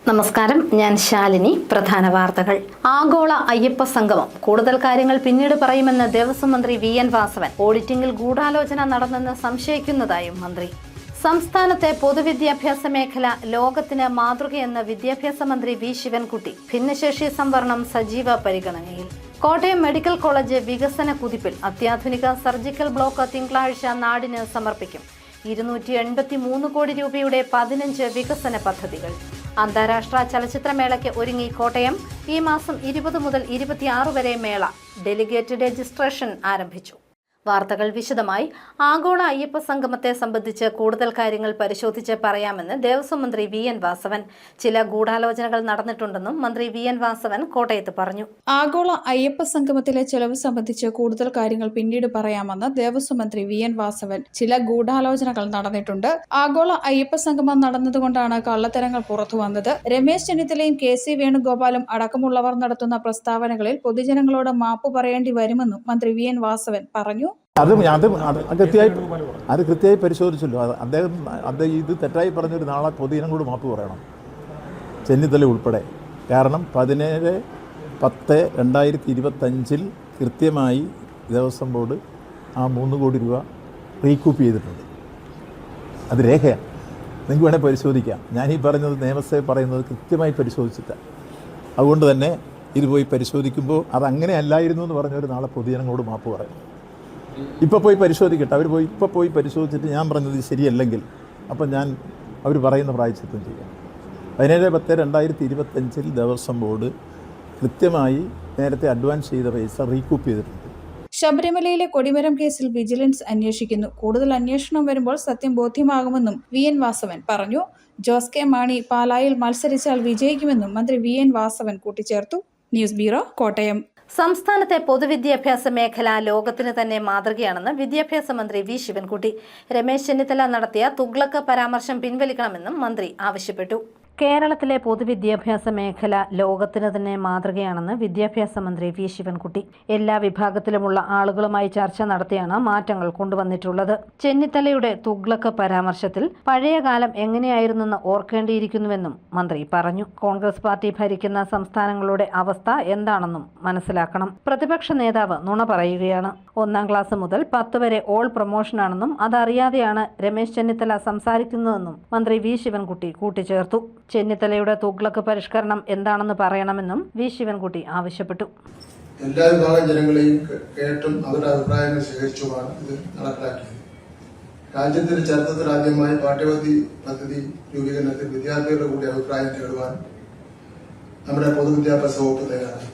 നമസ്കാരം, ഞാൻ ശാലിനി. പ്രധാന വാർത്തകൾ. ആഗോള അയ്യപ്പ സംഗമം കൂടുതൽ കാര്യങ്ങൾ പിന്നീട് പറയുമെന്ന് ദേവസ്വം മന്ത്രി വി.എൻ. വാസവൻ. ഓഡിറ്റിംഗിൽ ഗൂഢാലോചന നടന്നെന്ന് സംശയിക്കുന്നതായും മന്ത്രി. സംസ്ഥാനത്തെ പൊതുവിദ്യാഭ്യാസ മേഖല ലോകത്തിന് മാതൃകയെന്ന് വിദ്യാഭ്യാസ മന്ത്രി വി. ശിവൻകുട്ടി. ഭിന്നശേഷി സംവരണം സജീവ പരിഗണനയിൽ. കോട്ടയം മെഡിക്കൽ കോളേജ് വികസന കുതിപ്പിൽ. അത്യാധുനിക സർജിക്കൽ ബ്ലോക്ക് തിങ്കളാഴ്ച നാടിന് സമർപ്പിക്കും. 283 കോടി രൂപയുടെ 15 വികസന പദ്ധതികൾ. അന്താരാഷ്ട്ര ചലച്ചിത്രമേളയ്ക്ക് ഒരുങ്ങി കോട്ടയം. ഈ മാസം 20 മുതൽ 26 വരെ മേള. ഡെലിഗേറ്റ് രജിസ്ട്രേഷൻ ആരംഭിച്ചു. വാർത്തകൾ വിശദമായി. ആഗോള അയ്യപ്പ സംഗമത്തെ സംബന്ധിച്ച് കൂടുതൽ കാര്യങ്ങൾ പരിശോധിച്ച് പറയാമെന്ന് ദേവസ്വം മന്ത്രി വി.എൻ. വാസവൻ. ചില ഗൂഢാലോചനകൾ നടന്നിട്ടുണ്ടെന്നും മന്ത്രി വി.എൻ. വാസവൻ കോട്ടയത്ത് പറഞ്ഞു. ആഗോള അയ്യപ്പ സംഗമത്തിലെ ചെലവ് സംബന്ധിച്ച് കൂടുതൽ കാര്യങ്ങൾ പിന്നീട് പറയാമെന്ന് ദേവസ്വം മന്ത്രി വി.എൻ. വാസവൻ. ചില ഗൂഢാലോചനകൾ നടന്നിട്ടുണ്ട്. ആഗോള അയ്യപ്പ സംഗമം നടന്നതുകൊണ്ടാണ് കള്ളത്തരങ്ങൾ പുറത്തു വന്നത്. രമേശ് ചെന്നിത്തലയും കെ.സി. വേണുഗോപാലും അടക്കമുള്ളവർ നടത്തുന്ന പ്രസ്താവനകളിൽ പൊതുജനങ്ങളോട് മാപ്പ് പറയേണ്ടി വരുമെന്നും മന്ത്രി വി.എൻ. വാസവൻ പറഞ്ഞു. അത് കൃത്യമായി പരിശോധിച്ചല്ലോ. അദ്ദേഹം ഇത് തെറ്റായി പറഞ്ഞൊരു നാളെ പൊതുജനങ്ങളോട് മാപ്പ് പറയണം, ചെന്നിത്തല ഉൾപ്പെടെ. കാരണം 17/10/2025 കൃത്യമായി ദേവസ്വം ബോർഡ് ആ 3 കോടി രൂപ റീകൂപ്പ് ചെയ്തിട്ടുണ്ട്. അത് രേഖയാണ്, നിങ്ങൾക്ക് വേണേൽ പരിശോധിക്കാം. ഞാനീ പറഞ്ഞത് നിയമസഭ പറയുന്നത് കൃത്യമായി പരിശോധിച്ചിട്ടാണ്. അതുകൊണ്ട് തന്നെ ഇത് പോയി പരിശോധിക്കുമ്പോൾ അതങ്ങനെ അല്ലായിരുന്നു എന്ന് പറഞ്ഞൊരു നാളെ പൊതുജനങ്ങളോട് മാപ്പ് പറയും. ഇപ്പോൾ പോയി പരിശോധിക്കട്ടെ. ഇപ്പോൾ പോയി പരിശോധിച്ചിട്ട് ഞാൻ പറഞ്ഞത് ശരിയല്ലെങ്കിൽ അപ്പം അവർ പറയുന്ന പ്രായശ്ചിത്തം ചെയ്യാം. 17/10/2025 ദേവസ്വം ബോർഡ് കൃത്യമായി നേരത്തെ അഡ്വാൻസ് ചെയ്ത പൈസ റീകൂപ്പ് ചെയ്തിട്ടുണ്ട്. ശബരിമലയിലെ കൊടിമരം കേസിൽ വിജിലൻസ് അന്വേഷിക്കുന്നു. കൂടുതൽ അന്വേഷണം വരുമ്പോൾ സത്യം ബോധ്യമാകുമെന്നും വി.എൻ. വാസവൻ പറഞ്ഞു. ജോസ് കെ മാണി പാലായിൽ മത്സരിച്ചാൽ വിജയിക്കുമെന്നും മന്ത്രി വി.എൻ. വാസവൻ കൂട്ടിച്ചേർത്തു. News bureau, Kottayam. സംസ്ഥാനത്തെ പൊതുവിദ്യാഭ്യാസ മേഖല ലോകത്തിന് തന്നെ മാതൃകയാണെന്ന് വിദ്യാഭ്യാസ മന്ത്രി വി. ശിവൻകുട്ടി. രമേശ് ചെന്നിത്തല നടത്തിയ തുഗ്ലക്ക് പരാമർശം പിൻവലിക്കണമെന്നും മന്ത്രി ആവശ്യപ്പെട്ടു. കേരളത്തിലെ പൊതുവിദ്യാഭ്യാസ മേഖല ലോകത്തിന് തന്നെ മാതൃകയാണെന്ന് വിദ്യാഭ്യാസ മന്ത്രി വി. ശിവൻകുട്ടി. എല്ലാ വിഭാഗത്തിലുമുള്ള ആളുകളുമായി ചർച്ച നടത്തിയാണ് മാറ്റങ്ങൾ കൊണ്ടുവന്നിട്ടുള്ളത്. ചെന്നിത്തലയുടെ തുഗ്ലക്ക് പരാമർശത്തിൽ പഴയകാലം എങ്ങനെയായിരുന്നെന്ന് ഓർക്കേണ്ടിയിരിക്കുന്നുവെന്നും മന്ത്രി പറഞ്ഞു. കോൺഗ്രസ് പാർട്ടി ഭരിക്കുന്ന സംസ്ഥാനങ്ങളുടെ അവസ്ഥ എന്താണെന്നും മനസ്സിലാക്കണം. പ്രതിപക്ഷ നേതാവ് നുണ പറയുകയാണ്. 1-ാം ക്ലാസ് മുതൽ 10 വരെ ഓൾ പ്രൊമോഷനാണെന്നും അതറിയാതെയാണ് രമേശ് ചെന്നിത്തല സംസാരിക്കുന്നതെന്നും മന്ത്രി വി. ശിവൻകുട്ടി കൂട്ടിച്ചേർത്തു. ചെന്നിത്തലയുടെ തുഗ്ലക്ക് പരിഷ്കരണം എന്താണെന്ന് പറയണമെന്നും വി. ശിവൻകുട്ടി ആവശ്യപ്പെട്ടു. എല്ലാ വിഭാഗം ജനങ്ങളെയും കേട്ടും അവരുടെ അഭിപ്രായങ്ങൾ ശേഖരിച്ചുമാണ് ഇത് നടപ്പിലാക്കിയത്. രാജ്യത്തിന്റെ ചരിത്രത്തിൽ ആദ്യമായി പാഠ്യപദ്ധതി രൂപീകരണത്തിൽ വിദ്യാർത്ഥികളുടെ കൂടി അഭിപ്രായം തേടുവാൻ നമ്മുടെ പൊതുവിദ്യാഭ്യാസ വകുപ്പ് തയ്യാറായി.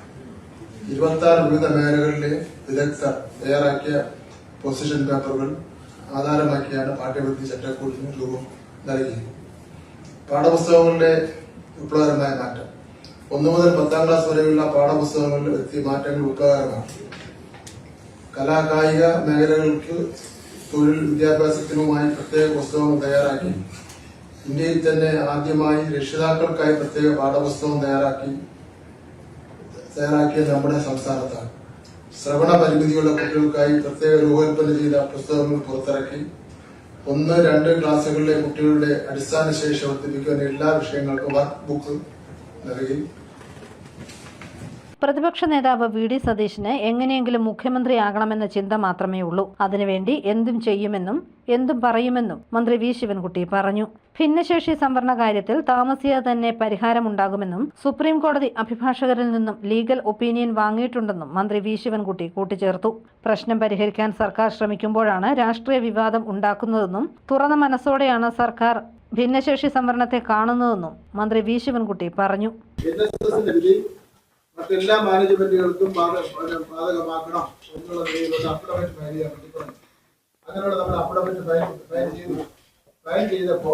26 വിവിധ മേഖലകളിലെ വിദഗ്ധർ തയ്യാറാക്കിയ പൊസിഷൻ പേപ്പറുകൾ ആധാരമാക്കിയാണ് പാഠ്യപദ്ധതി ചട്ടക്കൂടിന് രൂപം നൽകിയത്. പാഠപുസ്തകങ്ങളുടെ വിപ്ലവകരമായ മാറ്റം. 1 മുതൽ 10-ാം ക്ലാസ് വരെയുള്ള പാഠപുസ്തകങ്ങളിൽ വ്യക്തി മാറ്റങ്ങൾ വിപ്ലവകരമാണ്. കലാകായിക മേഖലകൾക്ക് തൊഴിൽ വിദ്യാഭ്യാസത്തിനുമായി പ്രത്യേക പുസ്തകങ്ങൾ തയ്യാറാക്കി. ഇന്ത്യയിൽ തന്നെ ആദ്യമായി രക്ഷിതാക്കൾക്കായി പ്രത്യേക പാഠപുസ്തകം തയ്യാറാക്കിയ നമ്മുടെ സംസ്ഥാനത്താണ്. ശ്രവണ പരിമിതിയുള്ള കുട്ടികൾക്കായി പ്രത്യേക രൂപകൽപ്പന ചെയ്ത പുസ്തകങ്ങൾ പുറത്തിറക്കി. 1-2 ക്ലാസുകളിലെ കുട്ടികളുടെ അടിസ്ഥാന ശേഷി വർദ്ധിപ്പിക്കാൻ എല്ലാ വിഷയങ്ങൾക്കും വർക്ക് ബുക്ക് നൽകി. പ്രതിപക്ഷ നേതാവ് വി. ഡി. സതീശന് എങ്ങനെയെങ്കിലും മുഖ്യമന്ത്രിയാകണമെന്ന ചിന്ത മാത്രമേ ഉള്ളൂ. അതിനുവേണ്ടി എന്തും ചെയ്യുമെന്നും എന്തും പറയുമെന്നും മന്ത്രി വി. ശിവൻകുട്ടി പറഞ്ഞു. ഭിന്നശേഷി സംവരണ കാര്യത്തിൽ താമസിയാതെ തന്നെ പരിഹാരമുണ്ടാകുമെന്നും സുപ്രീം കോടതി അഭിഭാഷകരിൽ നിന്നും ലീഗൽ ഒപ്പീനിയൻ വാങ്ങിയിട്ടുണ്ടെന്നും മന്ത്രി വി. ശിവൻകുട്ടി കൂട്ടിച്ചേർത്തു. പ്രശ്നം പരിഹരിക്കാൻ സർക്കാർ ശ്രമിക്കുമ്പോഴാണ് രാഷ്ട്രീയ വിവാദം ഉണ്ടാക്കുന്നതെന്നും തുറന്ന മനസ്സോടെയാണ് സർക്കാർ ഭിന്നശേഷി സംവരണത്തെ കാണുന്നതെന്നും മന്ത്രി വി. ശിവൻകുട്ടി പറഞ്ഞു. മറ്റെല്ലാ മാനേജ്മെന്റുകൾക്കും ബാധകമാക്കണം എന്നുള്ള നിലയിലുള്ള അഫിഡവിറ്റ് ഫയൽ ചെയ്യാൻ വേണ്ടി പറഞ്ഞു. അങ്ങനെയുള്ള നമ്മൾ അഫിഡവിറ്റ് ഫയൽ ചെയ്തപ്പോ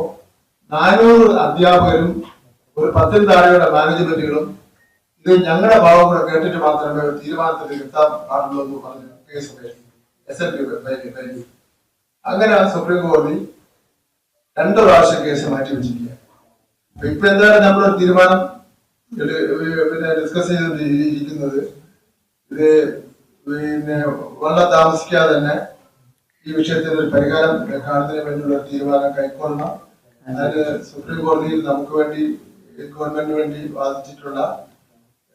400 അധ്യാപകരും ഒരു 10-ൽ താഴെയുള്ള മാനേജ്മെന്റുകളും ഇത് ഞങ്ങളുടെ ഭാവം കൂടെ കേട്ടിട്ട് മാത്രമേ തീരുമാനത്തിൽ എത്താൻ പാടുള്ളൂ എന്ന് പറഞ്ഞു കേസ് SLP. അങ്ങനെ സുപ്രീം കോടതി 2 പ്രാവശ്യം കേസ് മാറ്റി വെച്ചിരിക്കുക. ഇപ്പൊ എന്താണ് നമ്മളൊരു തീരുമാനം ഡിസ്കസ് ചെയ്തിരിക്കുന്നത്? ഇത് വളരെ താമസിക്കാതെ തന്നെ ഈ വിഷയത്തിൽ ഒരു പരിഹാരം കാണുന്നതിന് വേണ്ടിയുള്ള തീരുമാനം കൈക്കൊള്ളണം. അതിന് സുപ്രീം കോടതിയിൽ നമുക്ക് വേണ്ടി ഗവൺമെന്റിന് വേണ്ടി വാദിച്ചിട്ടുള്ള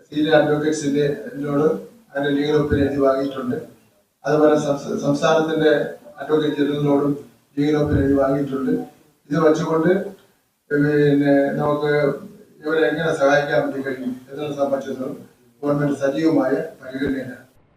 സീനിയർ അഡ്വക്കേറ്റ്സിന്റെ എന്നോട് അതിന്റെ ലീഗൽ ഒപ്പീനിയൻ എഴുതി വാങ്ങിയിട്ടുണ്ട്. അതുപോലെ സംസ്ഥാനത്തിന്റെ അഡ്വക്കേറ്റ് ജനറലിനോടും ലീഗൽ ഒപ്പീനിയൻ എഴുതി വാങ്ങിയിട്ടുണ്ട്. ഇത് വെച്ചുകൊണ്ട് പിന്നെ നമുക്ക് ഇവരെ എങ്ങനെ സഹായിക്കാൻ വേണ്ടി കഴിയും എന്നതിനെ സംബന്ധിച്ചിടത്തോളം ഗവൺമെന്റ് സജീവമായ പരിഗണനയാണ്.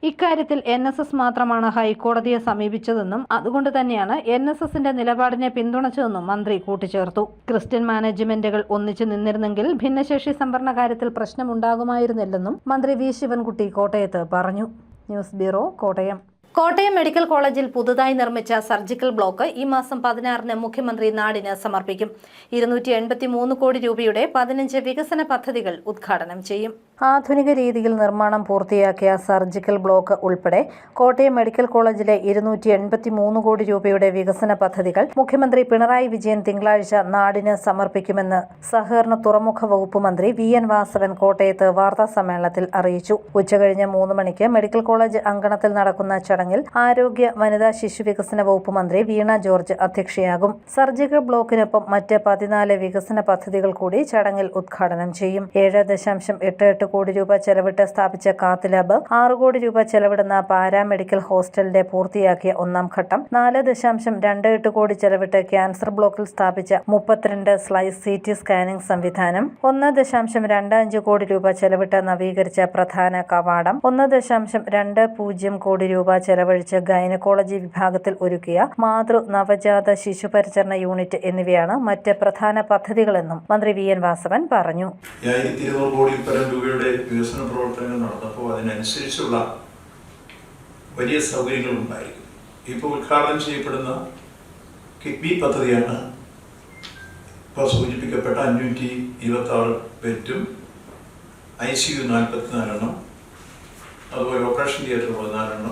ഇക്കാര്യത്തിൽ NSS മാത്രമാണ് ഹൈക്കോടതിയെ സമീപിച്ചതെന്നും അതുകൊണ്ട് തന്നെയാണ് NSSന്റെ നിലപാടിനെ പിന്തുണച്ചതെന്നും മന്ത്രി കൂട്ടിച്ചേർത്തു. ക്രിസ്ത്യൻ മാനേജ്മെന്റുകൾ ഒന്നിച്ചു നിന്നിരുന്നെങ്കിൽ ഭിന്നശേഷി സംവരണ കാര്യത്തിൽ പ്രശ്നമുണ്ടാകുമായിരുന്നില്ലെന്നും മന്ത്രി വി ശിവൻകുട്ടി കോട്ടയത്ത് പറഞ്ഞു. News bureau, Kottayam. Kottayam medical കോളേജിൽ പുതുതായി നിർമ്മിച്ച സർജിക്കൽ ബ്ലോക്ക് ഈ മാസം 16-ന് മുഖ്യമന്ത്രി നാടിന് സമർപ്പിക്കും. 283 കോടി രൂപയുടെ 15 വികസന പദ്ധതികൾ ഉദ്ഘാടനം ചെയ്യും. ആധുനിക രീതിയിൽ നിർമ്മാണം പൂർത്തിയാക്കിയ സർജിക്കൽ ബ്ലോക്ക് ഉൾപ്പെടെ കോട്ടയം മെഡിക്കൽ കോളേജിലെ 283 കോടി രൂപയുടെ വികസന പദ്ധതികൾ മുഖ്യമന്ത്രി പിണറായി വിജയൻ തിങ്കളാഴ്ച നാടിന് സമർപ്പിക്കുമെന്ന് സഹകരണ തുറമുഖ വകുപ്പ് മന്ത്രി VN വാസവൻ കോട്ടയത്ത് വാർത്താസമ്മേളനത്തിൽ അറിയിച്ചു. ഉച്ചകഴിഞ്ഞ് 3 മണിക്ക് മെഡിക്കൽ കോളേജ് അങ്കണത്തിൽ നടക്കുന്ന ചടങ്ങിൽ ആരോഗ്യ വനിതാ ശിശു വികസന വകുപ്പ് മന്ത്രി വീണ ജോർജ് അധ്യക്ഷയാകും. സർജിക്കൽ ബ്ലോക്കിനൊപ്പം മറ്റ് 14 വികസന പദ്ധതികൾ കൂടി ചടങ്ങിൽ ഉദ്ഘാടനം ചെയ്യും. 7.88 കോടി രൂപ ചെലവിട്ട് സ്ഥാപിച്ച കാത്ത് ലാബ്, 6 കോടി രൂപ ചെലവിടുന്ന പാരാമെഡിക്കൽ ഹോസ്റ്റലിന്റെ പൂർത്തിയാക്കിയ 1-ാം ഘട്ടം, 4.28 കോടി ചെലവിട്ട് ക്യാൻസർ ബ്ലോക്കിൽ സ്ഥാപിച്ച 32 സ്ലൈസ് CT സ്കാനിംഗ് സംവിധാനം, 1.25 കോടി രൂപ ചെലവിട്ട് നവീകരിച്ച പ്രധാന കവാടം, 1.20 കോടി രൂപ ചെലവഴിച്ച് ഗൈനക്കോളജി വിഭാഗത്തിൽ ഒരുക്കിയ മാതൃ നവജാത ശിശുപരിചരണ യൂണിറ്റ് എന്നിവയാണ് മറ്റ് പ്രധാന പദ്ധതികളെന്നും മന്ത്രി VN വാസവൻ പറഞ്ഞു. 1200 കോടിയിൽ പരം രൂപയുടെ വികസന പ്രവർത്തനങ്ങൾ നടന്നപ്പോൾ അതിനനുസരിച്ചുള്ള വലിയ സൗകര്യങ്ങൾ ഉണ്ടായിരിക്കും. ഇപ്പോൾ ഉദ്ഘാടനം ചെയ്യപ്പെടുന്ന കിഡ്നി പദ്ധതിയാണ് ഇപ്പോൾ സൂചിപ്പിക്കപ്പെട്ട 526 ബെഡും ICU 44 അതുപോലെ ഓപ്പറേഷൻ തിയേറ്റർ 14,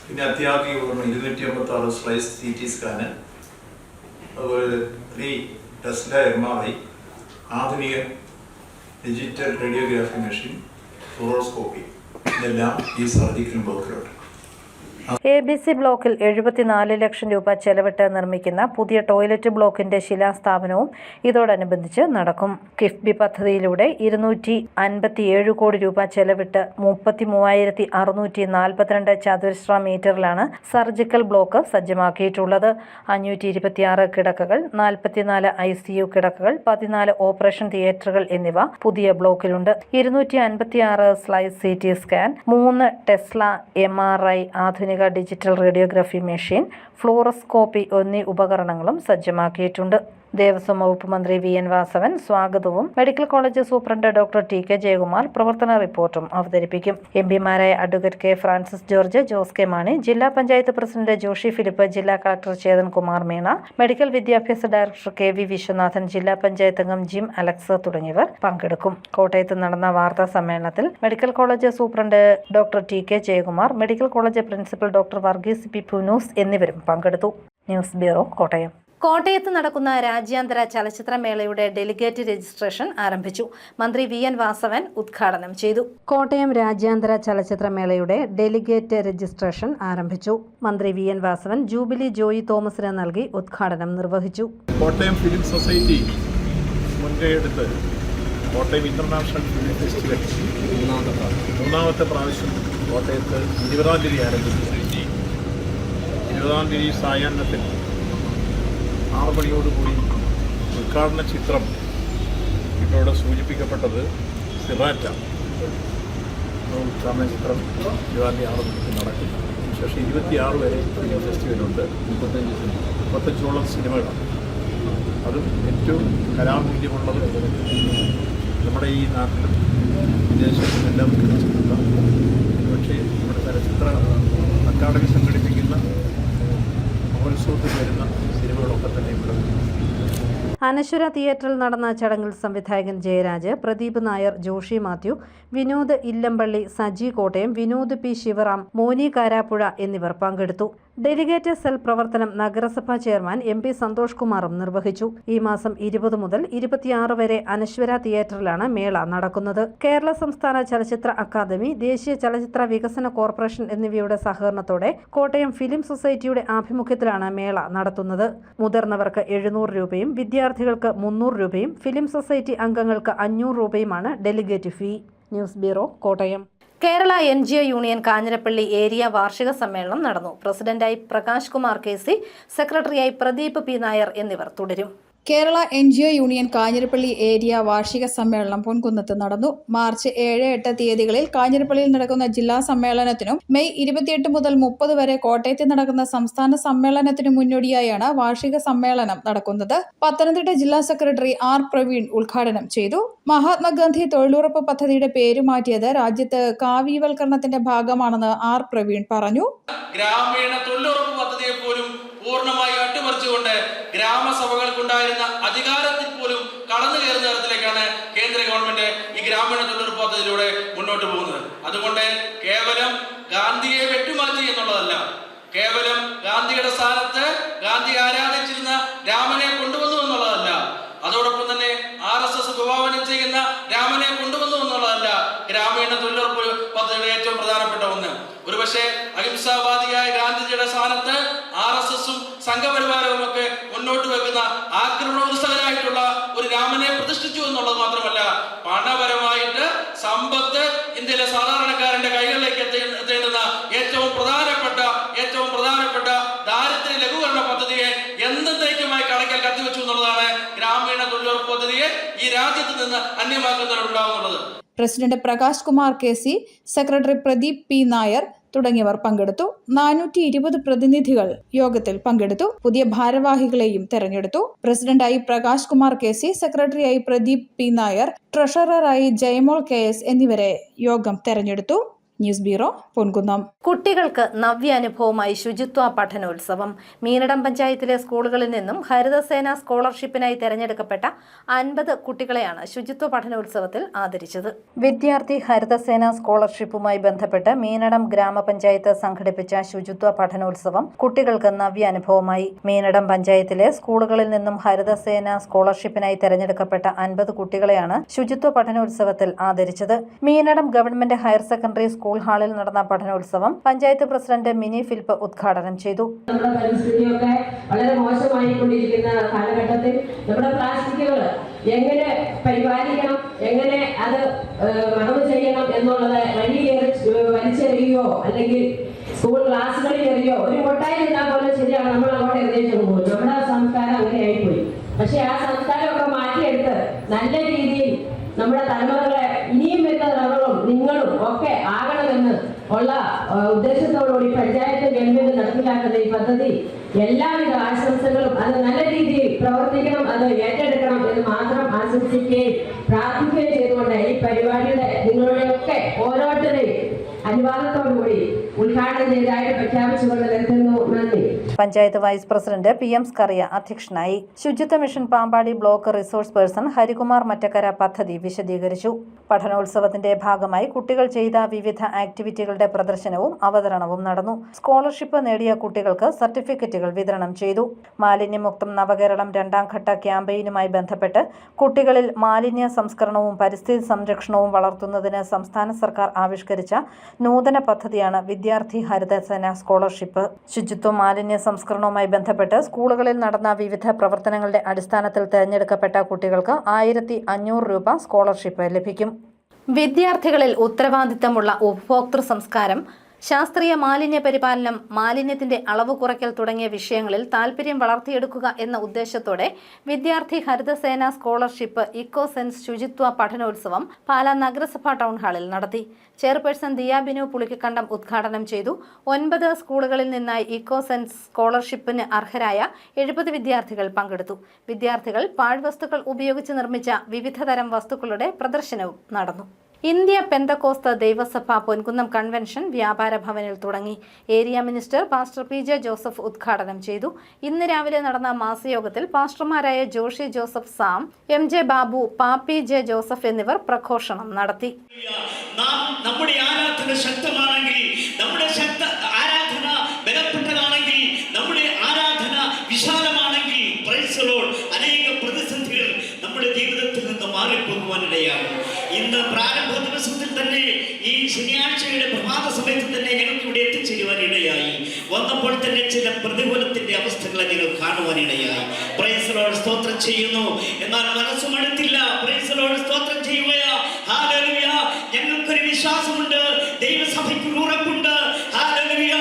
പിന്നെ അത്യാധുനിക ഉപകരണം 256 സ്ലൈസ് CT സ്കാന്, അതുപോലെ 3 ടെസ്ല MRI, ആധുനിക ഡിജിറ്റൽ റേഡിയോഗ്രാഫി മെഷീൻ, ഫ്ലൂറോസ്കോപ്പി, ഇതെല്ലാം ഈ സർജിക്കൽ ബ്ലോക്കിലുണ്ട്. ABC ബ്ലോക്കിൽ 74 ലക്ഷം രൂപ ചെലവിട്ട് നിർമ്മിക്കുന്ന പുതിയ ടോയ്ലറ്റ് ബ്ലോക്കിന്റെ ശിലാസ്ഥാപനവും ഇതോടനുബന്ധിച്ച് നടക്കും. കിഫ്ബി പദ്ധതിയിലൂടെ 257 കോടി രൂപ ചെലവിട്ട് 33,642 ചതുരശ്ര മീറ്ററിലാണ് സർജിക്കൽ ബ്ലോക്ക് സജ്ജമാക്കിയിട്ടുള്ളത്. 526 കിടക്കകൾ, 44 ICU കിടക്കകൾ, 14 ഓപ്പറേഷൻ തിയേറ്ററുകൾ എന്നിവ പുതിയ ബ്ലോക്കിലുണ്ട്. 256 slice CT scan, 3 tesla MRI, ആധുനിക ഡിജിറ്റൽ റേഡിയോഗ്രാഫി മെഷീൻ, ഫ്ലൂറോസ്കോപ്പി എന്നീ ഉപകരണങ്ങളും സജ്ജമാക്കിയിട്ടുണ്ട്. ദേവസ്വം വകുപ്പ് മന്ത്രി VN വാസവൻ സ്വാഗതവും medical college superintendent doctor TK Jayakumar പ്രവർത്തന റിപ്പോർട്ടും അവതരിപ്പിക്കും. MPമാരായ അഡ്വക്കേറ്റ് K ഫ്രാൻസിസ് ജോർജ്, ജോസ് കെ മാണി, ജില്ലാ പഞ്ചായത്ത് പ്രസിഡന്റ് ജോഷി ഫിലിപ്പ്, ജില്ലാ കളക്ടർ ചേതൻ കുമാർ മീണ, മെഡിക്കൽ വിദ്യാഭ്യാസ ഡയറക്ടർ KV വിശ്വനാഥൻ, ജില്ലാ പഞ്ചായത്ത് അംഗം ജിം അലക്സ് തുടങ്ങിയവർ പങ്കെടുക്കും. കോട്ടയത്ത് നടന്ന വാർത്താ സമ്മേളനത്തിൽ medical college superintendent doctor TK Jayakumar, medical college principal doctor Varghese P Punnoose എന്നിവരും പങ്കെടുത്തു. News bureau, Kottayam. കോട്ടയത്ത് നടക്കുന്ന രാജ്യാന്തര ചലച്ചിത്രമേളയുടെ ഡെലിഗേറ്റ് രജിസ്ട്രേഷൻ ആരംഭിച്ചു. മന്ത്രി VN വാസവൻ ഉദ്ഘാടനം ചെയ്തു. കോട്ടയം രാജ്യാന്തര ചലച്ചിത്രമേളയുടെ ഡെലിഗേറ്റ് രജിസ്ട്രേഷൻ ആരംഭിച്ചു. മന്ത്രി VN വാസവൻ ജൂബിലി ജോയി തോമസിന് നൽകി ഉദ്ഘാടനം നിർവഹിച്ചു. കോട്ടയം ഫിലിം സൊസൈറ്റി മുൻകൈയെടുത്ത് കോട്ടയം ഇന്റർനാഷണൽ ഫിലിം ഫെസ്റ്റിവൽ മൂന്നാമത്തെ പ്രാവശ്യം കോട്ടയത്ത് 20-ാം തീയതി ആരംഭിച്ചു. 20-ാം തീയതി സായാഹ്നത്തിൽ 6 മണിയോടുകൂടി ഉദ്ഘാടന ചിത്രം ഇപ്പോൾ ഇവിടെ സൂചിപ്പിക്കപ്പെട്ടത് സിറാറ്റ ഉദ്ഘാടന ചിത്രം 20-ാം തീയതി 6 മണിക്ക് നടക്കും. ശേഷം 26 വരെ ഫിലിം ഫെസ്റ്റിവലുണ്ട്. 35ഓളം സിനിമകളാണ്. അതും ഏറ്റവും കലാമൂല്യമുള്ളത് നമ്മുടെ ഈ നാട്ടിലും വിദേശത്തും എല്ലാം വികസിച്ചിട്ടുള്ള, പക്ഷേ നമ്മുടെ ചലച്ചിത്ര അക്കാദമി സംഘടിപ്പിക്കുന്ന മഹോത്സവത്തിൽ വരുന്ന സിനിമകളൊക്കെ തന്നെ ഇവിടെ. അനശ്വര തിയേറ്ററിൽ നടന്ന ചടങ്ങിൽ സംവിധായകൻ ജയരാജ്, പ്രദീപ് നായർ, ജോഷി മാത്യു, വിനോദ് ഇല്ലമ്പള്ളി, സജി കോട്ടയം, വിനോദ് P ശിവറാം, മോനി കാരാപ്പുഴ എന്നിവർ പങ്കെടുത്തു. ഡെലിഗേറ്റ് സെൽ പ്രവർത്തനം നഗരസഭാ ചെയർമാൻ MP സന്തോഷ് കുമാറും നിർവഹിച്ചു. ഈ മാസം 20 മുതൽ 26 വരെ അനശ്വര തിയേറ്ററിലാണ് മേള നടക്കുന്നത്. കേരള സംസ്ഥാന ചലച്ചിത്ര അക്കാദമി, ദേശീയ ചലച്ചിത്ര വികസന കോർപ്പറേഷൻ എന്നിവയുടെ സഹകരണത്തോടെ കോട്ടയം ഫിലിം സൊസൈറ്റിയുടെ ആഭിമുഖ്യത്തിലാണ് മേള നടത്തുന്നത്. മുതിർന്നവർക്ക് 700 രൂപയും വിദ്യാർത്ഥികൾക്ക് 300 രൂപയും ഫിലിം സൊസൈറ്റി അംഗങ്ങൾക്ക് 500 രൂപയുമാണ് delegate fee. News bureau, Kottayam. Kerala NGO union Kanjirappally area വാർഷിക സമ്മേളനം നടന്നു. പ്രസിഡന്റായി പ്രകാശ് കുമാർ KC, സെക്രട്ടറിയായി പ്രദീപ് P നായർ എന്നിവർ തുടരും. Kerala NGO union Kanjirappally area വാർഷിക സമ്മേളനം പൊൻകുന്നത്ത് നടന്നു. മാർച്ച് 7, 8 തീയതികളിൽ കാഞ്ഞിരപ്പള്ളിയിൽ നടക്കുന്ന ജില്ലാ സമ്മേളനത്തിനും മെയ് 28 മുതൽ 30 വരെ കോട്ടയത്ത് നടക്കുന്ന സംസ്ഥാന സമ്മേളനത്തിനും മുന്നോടിയായാണ് വാർഷിക സമ്മേളനം നടക്കുന്നത്. പത്തനംതിട്ട ജില്ലാ സെക്രട്ടറി R പ്രവീൺ ഉദ്ഘാടനം ചെയ്തു. മഹാത്മാഗാന്ധി തൊഴിലുറപ്പ് പദ്ധതിയുടെ പേര് മാറ്റിയത് രാജ്യത്ത് കാവ്യവൽക്കരണത്തിന്റെ ഭാഗമാണെന്ന് R പ്രവീൺ പറഞ്ഞു. ഗ്രാമീണ തൊഴിലുറപ്പ് പദ്ധതിയെ പോലും പൂർണ്ണമായി അട്ടിമറിച്ചുകൊണ്ട് ഗ്രാമസഭകൾക്കുണ്ടായിരുന്ന അധികാരത്തിൽ പോലും കടന്നു കയറുന്ന തരത്തിലേക്കാണ് കേന്ദ്ര ഗവൺമെന്റ് ഈ ഗ്രാമീണ തൊഴിലുറപ്പ് പദ്ധതിയിലൂടെ മുന്നോട്ട് പോകുന്നത്. അതുകൊണ്ട് കേവലം ഗാന്ധിയെ വെട്ടിമാറ്റി എന്നുള്ളതല്ല, കേവലം ഗാന്ധിയുടെ സ്ഥാനത്ത് ഗാന്ധി ആരാധിച്ചിരുന്ന രാമനെ കൊണ്ടുവന്നു എന്നുള്ളതല്ല, അതോടൊപ്പം തന്നെ RSS വിഭാവനം ചെയ്യുന്ന രാമനെ കൊണ്ടുവന്നു എന്നുള്ളതല്ല ഗ്രാമീണ തൊഴിലുറപ്പ് പദ്ധതിയുടെ ഏറ്റവും പ്രധാനപ്പെട്ട ഒന്ന്. ഒരുപക്ഷെ അഹിംസാവാദിയായ ഗാന്ധിജിയുടെ സ്ഥാനത്ത് RSSഉം സംഘപരിവാരവും ഒക്കെ മുന്നോട്ട് വെക്കുന്ന ആക്രമണോത്സുകനായിട്ടുള്ള ഒരു രാമനെ പ്രതിഷ്ഠിച്ചു എന്നുള്ളത് മാത്രമല്ല, പണപരമായിട്ട് സമ്പത്ത് ഇന്ത്യയിലെ സാധാരണക്കാരന്റെ കൈകളിലേക്ക് എത്തേണ്ടുന്ന ഏറ്റവും പ്രധാനപ്പെട്ട ദാരിദ്ര്യ ലഘൂകരണ പദ്ധതിയെ എന്നേക്കുമായി കടക്കൽ കത്തിവെച്ചു എന്നുള്ളതാണ് ഗ്രാമീണ തൊഴിലുറപ്പ് പദ്ധതിയെ ഈ രാജ്യത്ത് നിന്ന് അന്യമാക്കുന്നതിലുണ്ടാവുന്നത്. President Prakash Kumar KC, secretary Pradeep P Nair തുടങ്ങിയവർ പങ്കെടുത്തു. 420 പ്രതിനിധികൾ യോഗത്തിൽ പങ്കെടുത്തു. പുതിയ ഭാരവാഹികളെയും തെരഞ്ഞെടുത്തു. പ്രസിഡന്റായി പ്രകാശ് കുമാർ KC, സെക്രട്ടറിയായി പ്രദീപ് P നായർ, ട്രഷററായി ജയമോൾ KS എന്നിവരെ യോഗം തെരഞ്ഞെടുത്തു. News bureau, Ponkunnam. കുട്ടികൾക്ക് നവ്യാനുഭവമായി ശുചിത്വ പഠനോത്സവം. മീനടം പഞ്ചായത്തിലെ സ്കൂളുകളിൽ നിന്നും ഹരിതസേന സ്കോളർഷിപ്പിനായി തെരഞ്ഞെടുക്കപ്പെട്ട 50 കുട്ടികളെയാണ് ശുചിത്വ പഠനോത്സവത്തിൽ ആദരിച്ചത്. വിദ്യാർത്ഥി ഹരിതസേന സ്കോളർഷിപ്പുമായി ബന്ധപ്പെട്ട് മീനടം ഗ്രാമപഞ്ചായത്ത് സംഘടിപ്പിച്ച ശുചിത്വ പഠനോത്സവം കുട്ടികൾക്ക് നവ്യാനുഭവമായി. മീനടം പഞ്ചായത്തിലെ സ്കൂളുകളിൽ നിന്നും ഹരിതസേന സ്കോളർഷിപ്പിനായി തെരഞ്ഞെടുക്കപ്പെട്ട 50 കുട്ടികളെയാണ് ശുചിത്വ പഠനോത്സവത്തിൽ ആദരിച്ചത്. Meenadom government higher secondary school ഹാളിൽ നടന്ന പഠനോത്സവം പഞ്ചായത്ത് പ്രസിഡന്റ് മിനി ഫിലിപ്പ് ഉദ്ഘാടനം ചെയ്തു. നമ്മുടെ പരിസ്ഥിതിയൊക്കെ വളരെ മോശമായിക്കൊണ്ടിരിക്കുന്ന കാലഘട്ടത്തിൽ നമ്മുടെ പ്ലാസ്റ്റിക്കുകൾ എങ്ങനെ പരിപാലിക്കണം, എങ്ങനെ അത് മറവ് ചെയ്യണം എന്നുള്ളത് വലിച്ചെറിയോ അല്ലെങ്കിൽ സ്കൂൾ ക്ലാസ്സുകളിൽ എറിയോ, ഒരു കൊട്ടായി നിന്നാൽ പോലും ശരിയാണ്, നമ്മൾ അങ്ങോട്ട് എറിഞ്ഞു പോകും. നമ്മുടെ സംസ്കാരം അങ്ങനെയായിപ്പോയി. പക്ഷെ ആ സംസ്കാരമൊക്കെ മാറ്റിയെടുത്ത് നല്ല രീതിയിൽ നമ്മുടെ തലമുറകളെ, ഇനിയും വരുന്ന തലമുറകളും നിങ്ങളും ഒക്കെ ആകണമെന്ന് ഉള്ള ഉദ്ദേശത്തോടുകൂടി പഞ്ചായത്ത് ഗവൺമെന്റ് നടപ്പിലാക്കുന്ന ഈ പദ്ധതി എല്ലാവിധ ആശംസകളും അത് നല്ല രീതിയിൽ പ്രവർത്തിക്കണം, അത് ഏറ്റെടുക്കണം എന്ന് മാത്രം ആശംസിക്കുകയും പ്രാർത്ഥിക്കുകയും ചെയ്തുകൊണ്ട് ഈ പരിപാടിയുടെ നിങ്ങളുടെയൊക്കെ ഓരോരുത്തരെയും അനുവാദത്തോടുകൂടി ഉദ്ഘാടനം ചെയ്തതായിട്ട് പ്രഖ്യാപിച്ചുകൊണ്ട് നിർത്തുന്നു. നന്ദി. Panchayat vice president PM Skaria അധ്യക്ഷനായി. ശുചിത്വ mission Pampady block resource person Harikumar Mattakkara പദ്ധതി വിശദീകരിച്ചു. പഠനോത്സവത്തിന്റെ ഭാഗമായി കുട്ടികൾ ചെയ്ത വിവിധ ആക്ടിവിറ്റികളുടെ പ്രദർശനവും അവതരണവും നടന്നു. സ്കോളർഷിപ്പ് നേടിയ കുട്ടികൾക്ക് സർട്ടിഫിക്കറ്റുകൾ വിതരണം ചെയ്തു. മാലിന്യമുക്തം നവകേരളം 2ാം ഘട്ട ക്യാമ്പയിനുമായി ബന്ധപ്പെട്ട് കുട്ടികളിൽ മാലിന്യ സംസ്കരണവും പരിസ്ഥിതി സംരക്ഷണവും വളർത്തുന്നതിന് സംസ്ഥാന സർക്കാർ ആവിഷ്കരിച്ച നൂതന പദ്ധതിയാണ് വിദ്യാർത്ഥി ഹരിതസേന സ്കോളർഷിപ്പ്. ശുചിത്വ മാലിന്യ സംസ്കരണവുമായി ബന്ധപ്പെട്ട് സ്കൂളുകളിൽ നടന്ന വിവിധ പ്രവർത്തനങ്ങളുടെ അടിസ്ഥാനത്തിൽ തെരഞ്ഞെടുക്കപ്പെട്ട കുട്ടികൾക്ക് 1500 രൂപ സ്കോളർഷിപ്പ് ലഭിക്കും. വിദ്യാർത്ഥികളിൽ ഉത്തരവാദിത്തമുള്ള ഉപഭോക്തൃ സംസ്കാരം, ശാസ്ത്രീയ മാലിന്യ പരിപാലനം, മാലിന്യത്തിന്റെ അളവ് കുറയ്ക്കൽ തുടങ്ങിയ വിഷയങ്ങളിൽ താൽപര്യം വളർത്തിയെടുക്കുക എന്ന ഉദ്ദേശത്തോടെ വിദ്യാർത്ഥി ഹരിതസേന സ്കോളർഷിപ്പ് ഇക്കോസെൻസ് ശുചിത്വ പഠനോത്സവം പാലാ നഗരസഭാ ടൗൺ ഹാളിൽ നടത്തി. ചെയർപേഴ്സൺ ദിയ ബിനു പുളിക്കണ്ടം ഉദ്ഘാടനം ചെയ്തു. 9 സ്കൂളുകളിൽ നിന്നായി ഇക്കോസെൻസ് സ്കോളർഷിപ്പിന് അർഹരായ 70 വിദ്യാർത്ഥികൾ പങ്കെടുത്തു. വിദ്യാർത്ഥികൾ പാഴ്വസ്തുക്കൾ ഉപയോഗിച്ച് നിർമ്മിച്ച വിവിധ തരം വസ്തുക്കളുടെ പ്രദർശനവും നടന്നു. ഇന്ത്യ പെന്തക്കോസ്ത് ദൈവസഭ പൊൻകുന്നം കൺവെൻഷൻ വ്യാപാര ഭവനിൽ തുടങ്ങി. Area minister pastor PJ Joseph ഉദ്ഘാടനം ചെയ്തു. ഇന്ന് രാവിലെ നടന്ന മാസയോഗത്തിൽ പാസ്റ്റർമാരായ ജോഷി ജോസഫ് സാം, MJ ബാബു, പാപ്പി J ജോസഫ് എന്നിവർ പ്രഘോഷണം നടത്തി. നമ്മുടെ ആരാധന ശക്തമാണെങ്കിൽ, നമ്മുടെ ആരാധന ബലപ്പെട്ടതാണെങ്കിൽ ശനിയാഴ്ചയുടെ പ്രഭാത സമയത്ത് തന്നെ ഞങ്ങൾക്ക് ഇവിടെ എത്തിച്ചേരുവാൻ ഇടയായി. വന്നപ്പോൾ തന്നെ ചില പ്രതികൂലത്തിന്റെ അവസ്ഥകളെ നിങ്ങൾ കാണുവാൻ ഇടയായി. പ്രൈസ് ദി ലോർഡ്, സ്തോത്രം ചെയ്യുന്നു. എന്നാൽ മനസ്സും അടുത്തില്ല. പ്രൈസ് ദി ലോർഡ്, സ്തോത്രം ചെയ്യുകയാ. ഹല്ലേലൂയ. ഞങ്ങൾക്കൊരു വിശ്വാസമുണ്ട്, ദൈവസഭയ്ക്ക് ഉറപ്പുണ്ട്. ഹല്ലേലൂയ.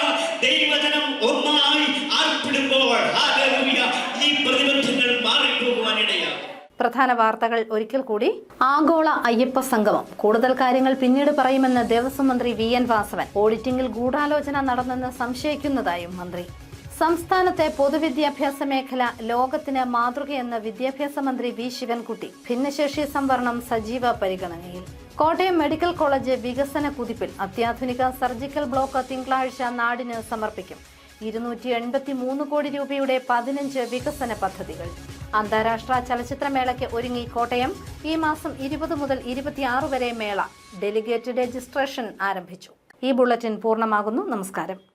ദൈവജനം ഒന്നായി ആർപ്പിടുമ്പോൾ ഹല്ലേലൂയ ഈ പ്രതിബന്ധങ്ങൾ മാറിപ്പോകുവാൻ ഇടയായി. പ്രധാന വാർത്തകൾ ഒരിക്കൽ കൂടി. ആഗോള അയ്യപ്പ സംഗമം, കൂടുതൽ കാര്യങ്ങൾ പിന്നീട് പറയുമെന്ന് ദേവസ്വം മന്ത്രി VN വാസവൻ. ഓഡിറ്റിംഗിൽ ഗൂഢാലോചന നടന്നെന്ന് സംശയിക്കുന്നതായും മന്ത്രി. സംസ്ഥാനത്തെ പൊതുവിദ്യാഭ്യാസ മേഖല ലോകത്തിന് മാതൃകയെന്ന് വിദ്യാഭ്യാസ മന്ത്രി V ശിവൻകുട്ടി. ഭിന്നശേഷി സംവരണം സജീവ പരിഗണനയിൽ. കോട്ടയം മെഡിക്കൽ കോളേജ് വികസന കുതിപ്പിൽ. അത്യാധുനിക സർജിക്കൽ ബ്ലോക്ക് തിങ്കളാഴ്ച നാടിന് സമർപ്പിക്കും. 283 കോടി രൂപയുടെ 15 വികസന പദ്ധതികൾ. അന്താരാഷ്ട്ര ചലച്ചിത്രമേളയ്ക്ക് ഒരുങ്ങി കോട്ടയം. ഈ മാസം 20 മുതൽ 26 വരെ മേള. ഡെലിഗേറ്റ് രജിസ്ട്രേഷൻ ആരംഭിച്ചു. ഈ ബുള്ളറ്റിൻ പൂർണ്ണമാകുന്നു. നമസ്കാരം.